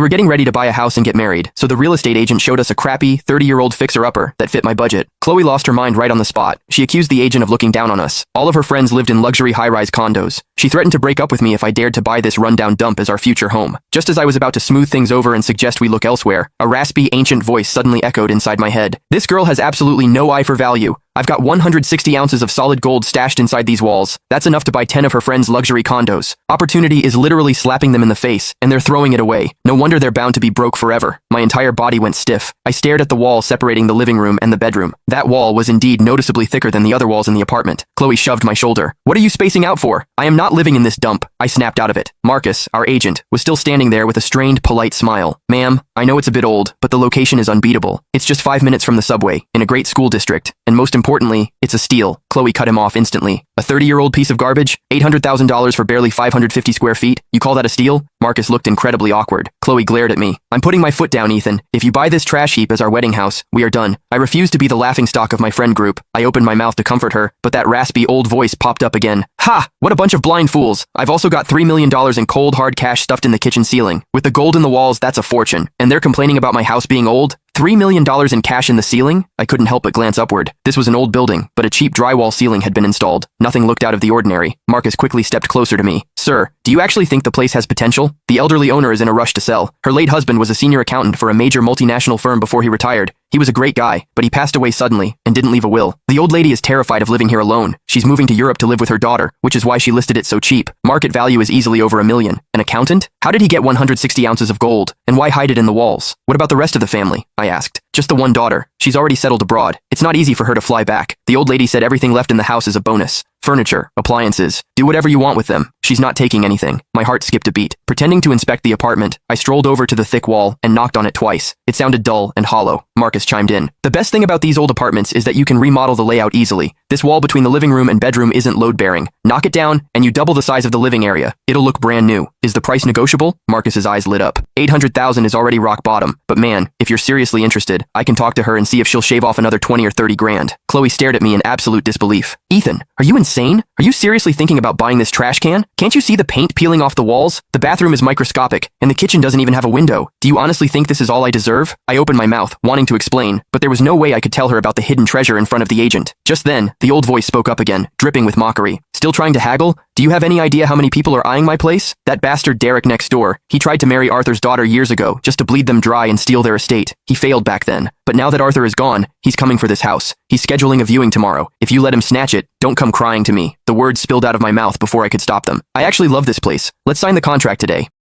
We were getting ready to buy a house and get married, so the real estate agent showed us a crappy, 30-year-old fixer-upper that fit my budget. Chloe lost her mind right on the spot. She accused the agent of looking down on us. All of her friends lived in luxury high-rise condos. She threatened to break up with me if I dared to buy this rundown dump as our future home. Just as I was about to smooth things over and suggest we look elsewhere, a raspy, ancient voice suddenly echoed inside my head. This girl has absolutely no eye for value. I've got 160 ounces of solid gold stashed inside these walls. That's enough to buy 10 of her friends' luxury condos. Opportunity is literally slapping them in the face, and they're throwing it away. No wonder they're bound to be broke forever. My entire body went stiff. I stared at the wall separating the living room and the bedroom. That wall was indeed noticeably thicker than the other walls in the apartment. Chloe shoved my shoulder. "What are you spacing out for? I am not living in this dump." I snapped out of it. Marcus, our agent, was still standing there with a strained, polite smile. "Ma'am, I know it's a bit old, but the location is unbeatable. It's just 5 minutes from the subway, in a great school district, and most importantly, it's a steal." Chloe cut him off instantly. "A 30-year-old piece of garbage? $800,000 for barely 550 square feet? You call that a steal?" Marcus looked incredibly awkward. Chloe glared at me. "I'm putting my foot down, Ethan. If you buy this trash heap as our wedding house, we are done." I refused to be the laughingstock of my friend group. I opened my mouth to comfort her, but that raspy old voice popped up again. "Ha! What a bunch of blind fools. I've also got $3 million in cold hard cash stuffed in the kitchen ceiling. With the gold in the walls, that's a fortune. And they're complaining about my house being old? $3 million in cash in the ceiling?" I couldn't help but glance upward. This was an old building, but a cheap drywall ceiling had been installed. Nothing looked out of the ordinary. Marcus quickly stepped closer to me. "Sir, do you actually think the place has potential? The elderly owner is in a rush to sell. Her late husband was a senior accountant for a major multinational firm before he retired. He was a great guy, but he passed away suddenly and didn't leave a will. The old lady is terrified of living here alone. She's moving to Europe to live with her daughter, which is why she listed it so cheap. Market value is easily over $1 million. An accountant? How did he get 160 ounces of gold? And why hide it in the walls? What about the rest of the family?" I asked. "Just the one daughter. She's already settled abroad. It's not easy for her to fly back. The old lady said everything left in the house is a bonus. Furniture, appliances, do whatever you want with them. She's not taking anything." My heart skipped a beat. Pretending to inspect the apartment, I strolled over to the thick wall and knocked on it twice. It sounded dull and hollow. Marcus chimed in. "The best thing about these old apartments is that you can remodel the layout easily. This wall between the living room and bedroom isn't load-bearing. Knock it down, and you double the size of the living area. It'll look brand new. Is the price negotiable?" Marcus's eyes lit up. $800,000 is already rock bottom, but man, if you're seriously interested, I can talk to her and see if she'll shave off another 20 or 30 grand. Chloe stared at me in absolute disbelief. "Ethan, are you insane? Are you seriously thinking about buying this trash can? Can't you see the paint peeling off the walls? The bathroom is microscopic, and the kitchen doesn't even have a window. Do you honestly think this is all I deserve?" I opened my mouth, wanting to explain, but there was no way I could tell her about the hidden treasure in front of the agent. Just then, the old voice spoke up again, dripping with mockery. "Still trying to haggle? Do you have any idea how many people are eyeing my place? That bastard Derek next door. He tried to marry Arthur's daughter years ago, just to bleed them dry and steal their estate. He failed back then. But now that Arthur is gone, he's coming for this house. He's scheduling a viewing tomorrow. If you let him snatch it, don't come crying to me." The words spilled out of my mouth before I could stop them. "I actually love this place. Let's sign the contract today."